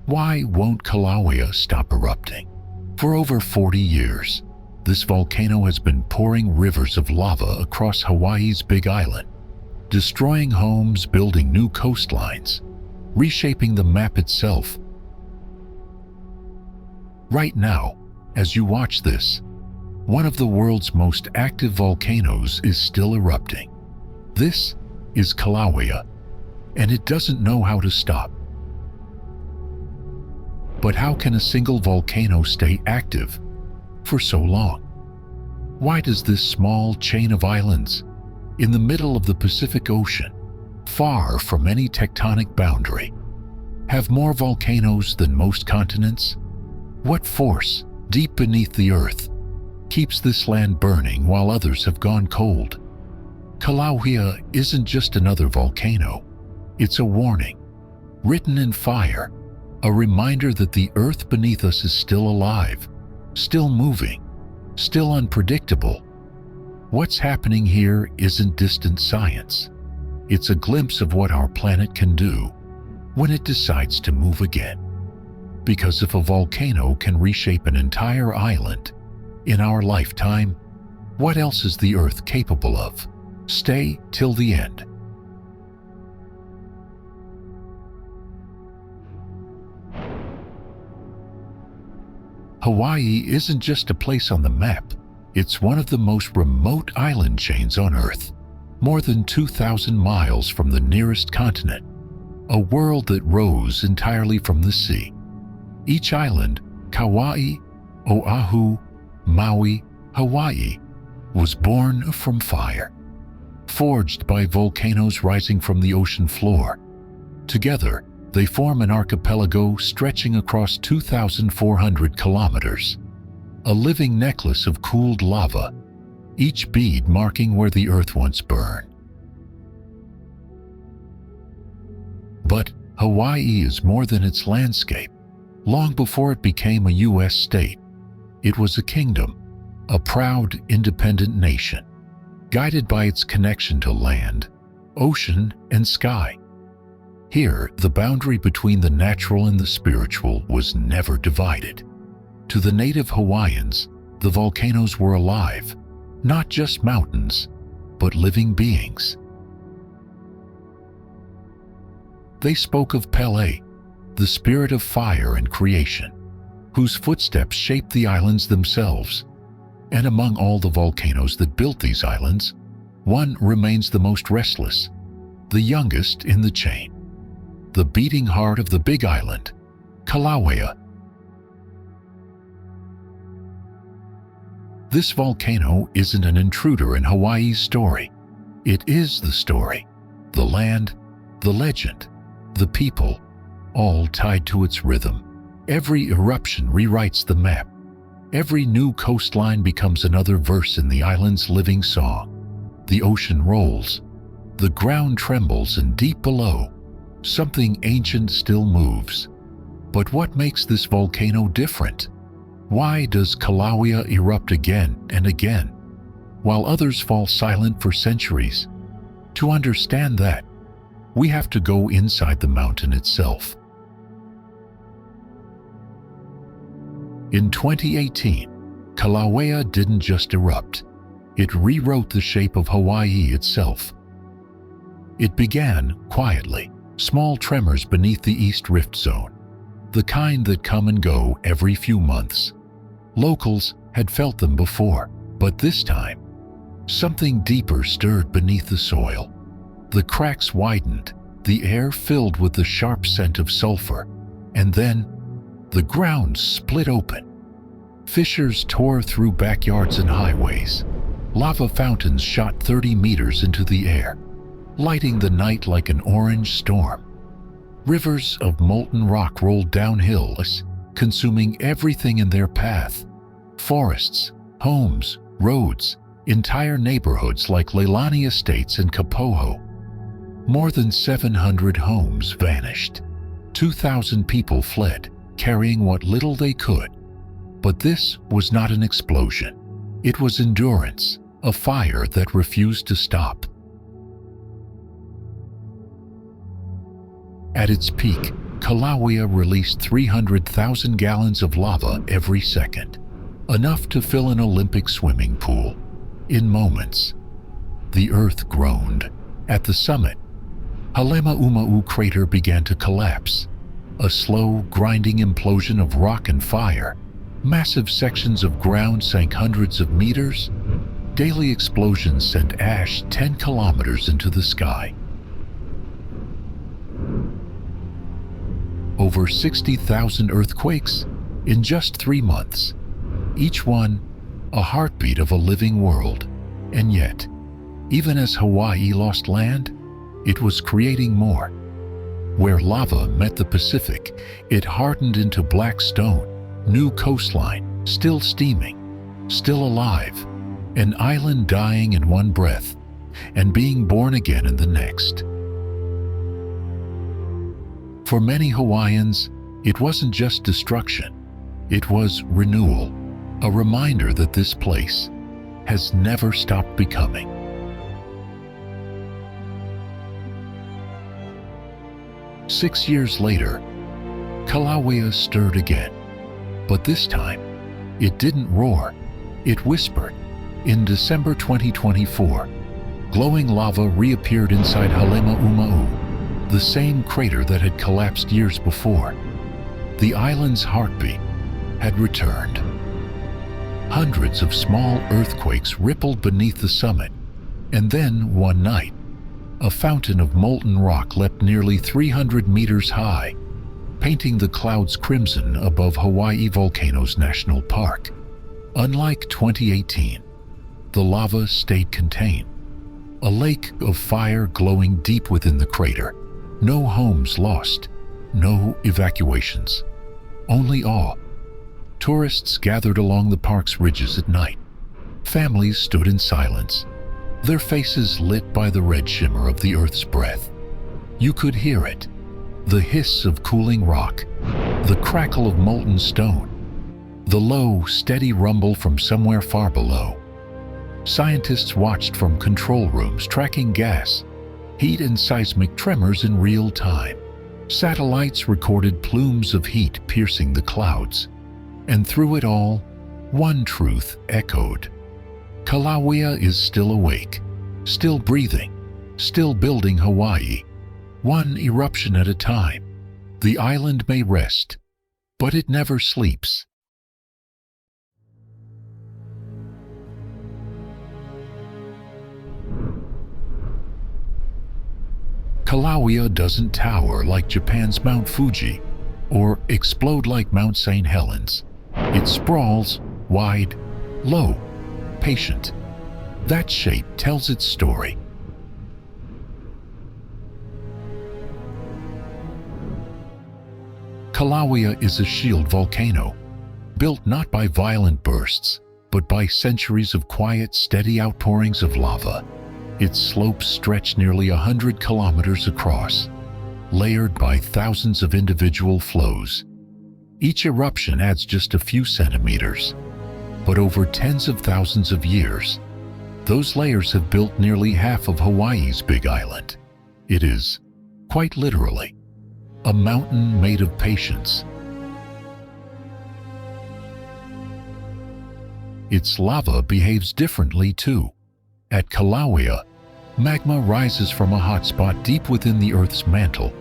Why won't Kilauea stop erupting? For over 40 years, this volcano has been pouring rivers of lava across Hawaii's Big Island, destroying homes, building new coastlines, reshaping the map itself. Right now, as you watch this, one of the world's most active volcanoes is still erupting. This is Kilauea, and it doesn't know how to stop. But how can a single volcano stay active for so long? Why does this small chain of islands in the middle of the Pacific Ocean, far from any tectonic boundary, have more volcanoes than most continents? What force, deep beneath the earth, keeps this land burning while others have gone cold? Kilauea isn't just another volcano. It's a warning, written in fire, a reminder that the earth beneath us is still alive, still moving, still unpredictable. What's happening here isn't distant science. It's a glimpse of what our planet can do when it decides to move again. Because if a volcano can reshape an entire island in our lifetime, what else is the earth capable of? Stay till the end. Hawaii isn't just a place on the map. It's one of the most remote island chains on Earth, more than 2,000 miles from the nearest continent, a world that rose entirely from the sea. Each island, Kauai, Oahu, Maui, Hawaii, was born from fire, forged by volcanoes rising from the ocean floor. Together, they form an archipelago stretching across 2,400 kilometers, a living necklace of cooled lava, each bead marking where the earth once burned. But Hawaii is more than its landscape. Long before it became a U.S. state, it was a kingdom, a proud, independent nation, guided by its connection to land, ocean, and sky. Here, the boundary between the natural and the spiritual was never divided. To the native Hawaiians, the volcanoes were alive, not just mountains, but living beings. They spoke of Pele, the spirit of fire and creation, whose footsteps shaped the islands themselves. And among all the volcanoes that built these islands, one remains the most restless, the youngest in the chain. The beating heart of the Big Island, Kilauea. This volcano isn't an intruder in Hawaii's story. It is the story, the land, the legend, the people, all tied to its rhythm. Every eruption rewrites the map. Every new coastline becomes another verse in the island's living song. The ocean rolls, the ground trembles, and deep below, something ancient still moves. But what makes this volcano different? Why does Kilauea erupt again and again, while others fall silent for centuries? To understand that, we have to go inside the mountain itself. In 2018, Kilauea didn't just erupt. It rewrote the shape of Hawaii itself. It began quietly, small tremors beneath the East Rift Zone, the kind that come and go every few months. Locals had felt them before, but this time, something deeper stirred beneath the soil. The cracks widened, the air filled with the sharp scent of sulfur, and then the ground split open. Fissures tore through backyards and highways. Lava fountains shot 30 meters into the air, lighting the night like an orange storm. Rivers of molten rock rolled down hills, consuming everything in their path. Forests, homes, roads, entire neighborhoods like Leilani Estates and Kapoho. More than 700 homes vanished. 2,000 people fled, carrying what little they could. But this was not an explosion. It was endurance, a fire that refused to stop. At its peak, Kilauea released 300,000 gallons of lava every second, enough to fill an Olympic swimming pool. In moments, the Earth groaned. At the summit, Halemaʻumaʻu crater began to collapse, a slow, grinding implosion of rock and fire. Massive sections of ground sank hundreds of meters. Daily explosions sent ash 10 kilometers into the sky. Over 60,000 earthquakes in just 3 months, each one a heartbeat of a living world. And yet, even as Hawaii lost land, it was creating more. Where lava met the Pacific, it hardened into black stone, new coastline, still steaming, still alive, an island dying in one breath and being born again in the next. For many Hawaiians, it wasn't just destruction, it was renewal, a reminder that this place has never stopped becoming. Six years later, Kilauea stirred again, but this time, it didn't roar, it whispered. In December 2024, glowing lava reappeared inside Halemaʻumaʻu, the same crater that had collapsed years before. The island's heartbeat had returned. Hundreds of small earthquakes rippled beneath the summit, and then one night, a fountain of molten rock leapt nearly 300 meters high, painting the clouds crimson above Hawaii Volcanoes National Park. Unlike 2018, the lava stayed contained, a lake of fire glowing deep within the crater. No homes lost, no evacuations, only awe. Tourists gathered along the park's ridges at night. Families stood in silence, their faces lit by the red shimmer of the Earth's breath. You could hear it, the hiss of cooling rock, the crackle of molten stone, the low, steady rumble from somewhere far below. Scientists watched from control rooms, tracking gas, heat and seismic tremors in real time. Satellites recorded plumes of heat piercing the clouds. And through it all, one truth echoed. Kilauea is still awake, still breathing, still building Hawaii, one eruption at a time. The island may rest, but it never sleeps. Kilauea doesn't tower like Japan's Mount Fuji or explode like Mount St. Helens. It sprawls, wide, low, patient. That shape tells its story. Kilauea is a shield volcano, built not by violent bursts, but by centuries of quiet, steady outpourings of lava. Its slopes stretch nearly 100 kilometers across, layered by thousands of individual flows. Each eruption adds just a few centimeters, but over tens of thousands of years, those layers have built nearly half of Hawaii's big island. It is, quite literally, a mountain made of patience. Its lava behaves differently too. At Kilauea, magma rises from a hotspot deep within the Earth's mantle,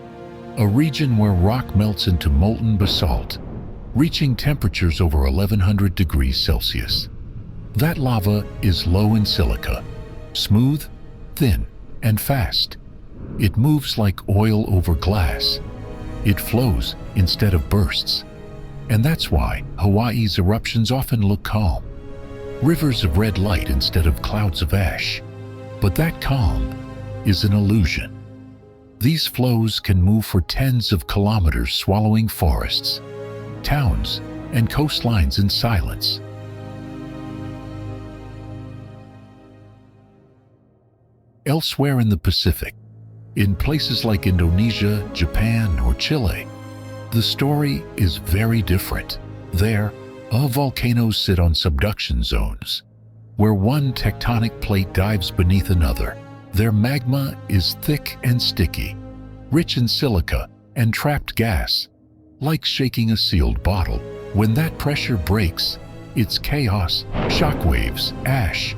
a region where rock melts into molten basalt, reaching temperatures over 1100 degrees Celsius. That lava is low in silica, smooth, thin, and fast. It moves like oil over glass. It flows instead of bursts. And that's why Hawaii's eruptions often look calm. Rivers of red light instead of clouds of ash. But that calm is an illusion. These flows can move for tens of kilometers, swallowing forests, towns, and coastlines in silence. Elsewhere in the Pacific, in places like Indonesia, Japan, or Chile, the story is very different. There, volcanoes sit on subduction zones, where one tectonic plate dives beneath another. Their magma is thick and sticky, rich in silica, and trapped gas, like shaking a sealed bottle. When that pressure breaks, it's chaos, shockwaves, ash,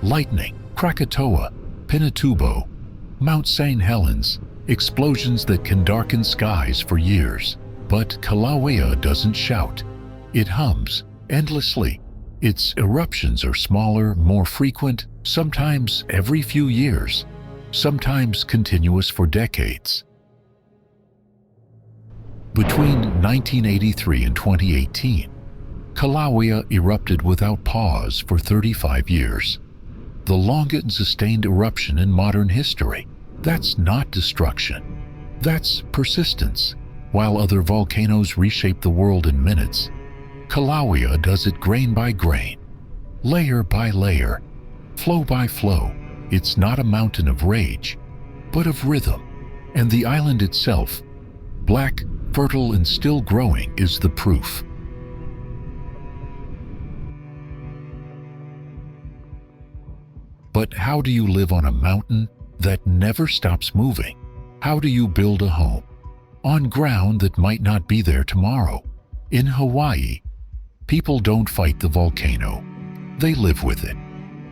lightning, Krakatoa, Pinatubo, Mount St. Helens, explosions that can darken skies for years. But Kilauea doesn't shout. It hums endlessly. Its eruptions are smaller, more frequent, sometimes every few years, sometimes continuous for decades. Between 1983 and 2018, Kilauea erupted without pause for 35 years. The longest sustained eruption in modern history. That's not destruction. That's persistence. While other volcanoes reshape the world in minutes, Kilauea does it grain by grain, layer by layer, flow by flow. It's not a mountain of rage, but of rhythm. And the island itself, black, fertile, and still growing, is the proof. But how do you live on a mountain that never stops moving? How do you build a home on ground that might not be there tomorrow? In Hawaii, people don't fight the volcano. They live with it.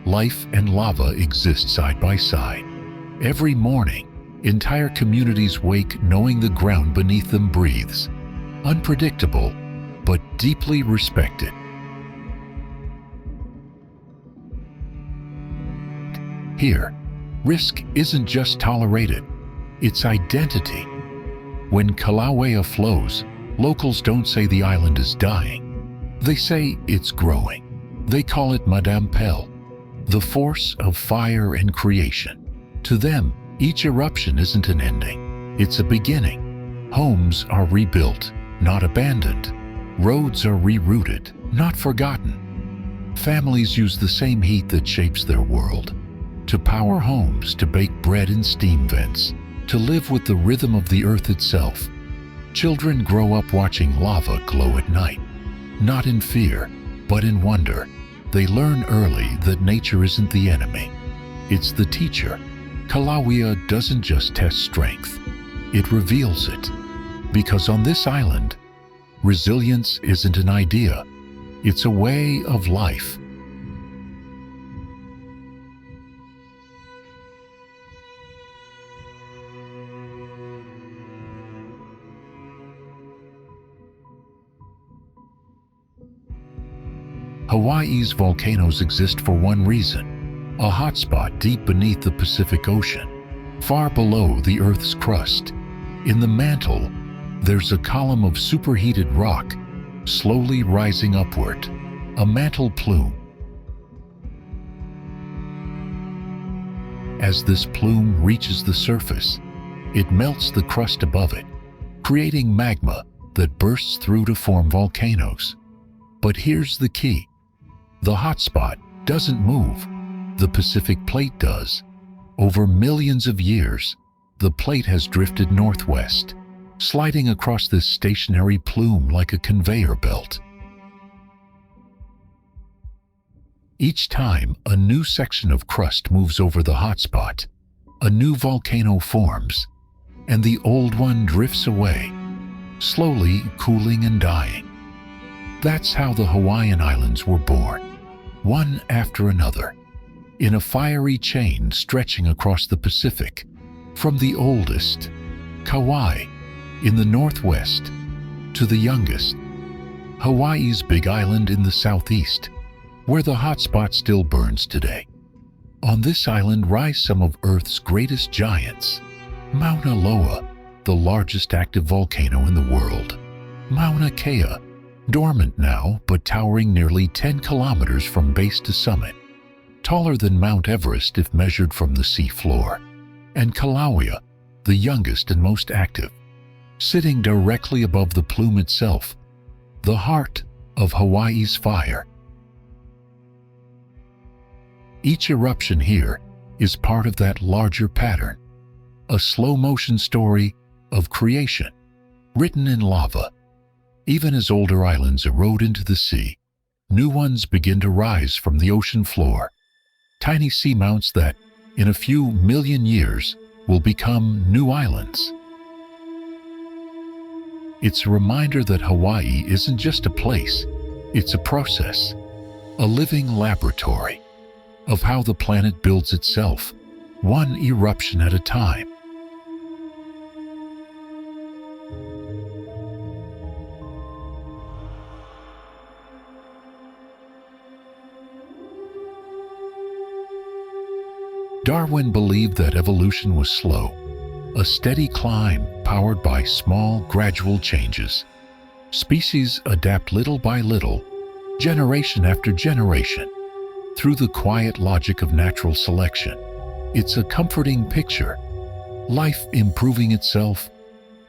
Life and lava exist side by side. Every morning, entire communities wake knowing the ground beneath them breathes. Unpredictable, but deeply respected. Here, risk isn't just tolerated, it's identity. When Kilauea flows, locals don't say the island is dying. They say it's growing. They call it Madame Pell, the force of fire and creation. To them, each eruption isn't an ending, it's a beginning. Homes are rebuilt, not abandoned. Roads are rerouted, not forgotten. Families use the same heat that shapes their world. To power homes, to bake bread in steam vents, to live with the rhythm of the earth itself. Children grow up watching lava glow at night, not in fear, but in wonder. They learn early that nature isn't the enemy, it's the teacher. Kilauea doesn't just test strength, it reveals it. Because on this island, resilience isn't an idea, it's a way of life. Hawaii's volcanoes exist for one reason: a hotspot deep beneath the Pacific Ocean, far below the Earth's crust. In the mantle, there's a column of superheated rock, slowly rising upward, a mantle plume. As this plume reaches the surface, it melts the crust above it, creating magma that bursts through to form volcanoes. But here's the key. The hotspot doesn't move, the Pacific Plate does. Over millions of years, the plate has drifted northwest, sliding across this stationary plume like a conveyor belt. Each time a new section of crust moves over the hotspot, a new volcano forms, and the old one drifts away, slowly cooling and dying. That's how the Hawaiian Islands were born, one after another, in a fiery chain stretching across the Pacific, from the oldest, Kauai, in the northwest, to the youngest, Hawaii's Big Island in the southeast, where the hotspot still burns today. On this island rise some of Earth's greatest giants: Mauna Loa, the largest active volcano in the world; Mauna Kea, dormant now but towering nearly 10 kilometers from base to summit, taller than Mount Everest if measured from the sea floor; and Kilauea, the youngest and most active, sitting directly above the plume itself, the heart of Hawaii's fire. Each eruption here is part of that larger pattern, a slow-motion story of creation, written in lava. Even as older islands erode into the sea, new ones begin to rise from the ocean floor, tiny seamounts that, in a few million years, will become new islands. It's a reminder that Hawaii isn't just a place, it's a process, a living laboratory of how the planet builds itself, one eruption at a time. Darwin believed that evolution was slow, a steady climb powered by small, gradual changes. Species adapt little by little, generation after generation, through the quiet logic of natural selection. It's a comforting picture, life improving itself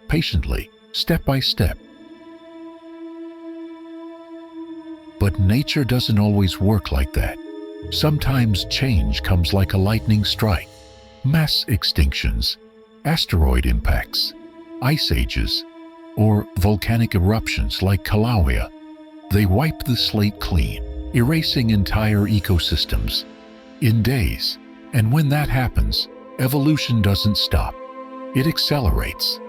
patiently, step by step. But nature doesn't always work like that. Sometimes change comes like a lightning strike, mass extinctions, asteroid impacts, ice ages, or volcanic eruptions like Kilauea. They wipe the slate clean, erasing entire ecosystems in days. And when that happens, evolution doesn't stop. It accelerates.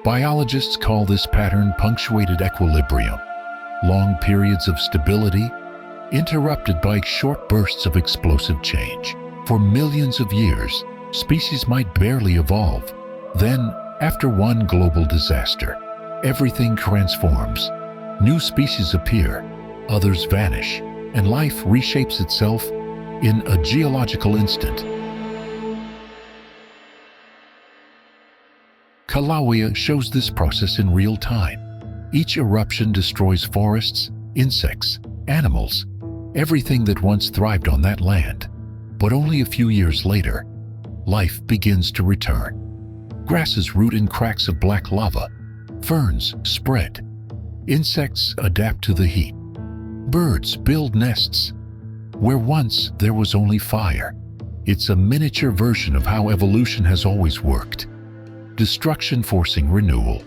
Biologists call this pattern punctuated equilibrium. Long periods of stability, interrupted by short bursts of explosive change. For millions of years, species might barely evolve. Then, after one global disaster, everything transforms. New species appear, others vanish, and life reshapes itself in a geological instant. Kilauea shows this process in real time. Each eruption destroys forests, insects, animals, everything that once thrived on that land. But only a few years later, life begins to return. Grasses root in cracks of black lava, ferns spread, insects adapt to the heat, birds build nests where once there was only fire. It's a miniature version of how evolution has always worked. Destruction forcing renewal,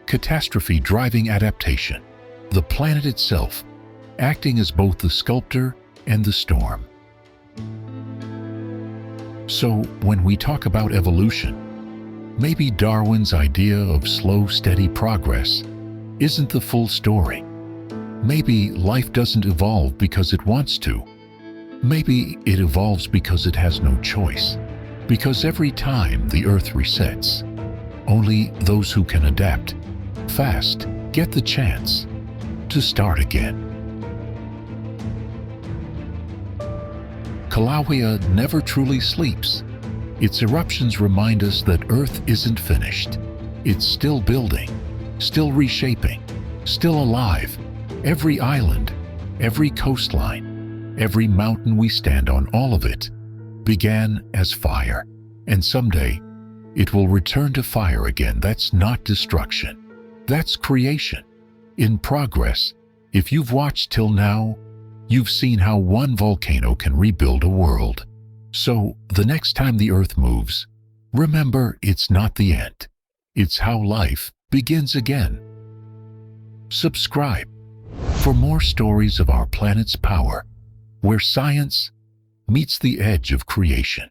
catastrophe driving adaptation, the planet itself acting as both the sculptor and the storm. So, when we talk about evolution, maybe Darwin's idea of slow, steady progress isn't the full story. Maybe life doesn't evolve because it wants to. Maybe it evolves because it has no choice. Because every time the Earth resets, only those who can adapt fast get the chance to start again. Kilauea never truly sleeps. Its eruptions remind us that Earth isn't finished. It's still building, still reshaping, still alive. Every island, every coastline, every mountain we stand on, all of it began as fire. And someday, it will return to fire again. That's not destruction. That's creation. In progress. If you've watched till now, you've seen how one volcano can rebuild a world. So, the next time the Earth moves, remember it's not the end. It's how life begins again. Subscribe for more stories of our planet's power, where science meets the edge of creation.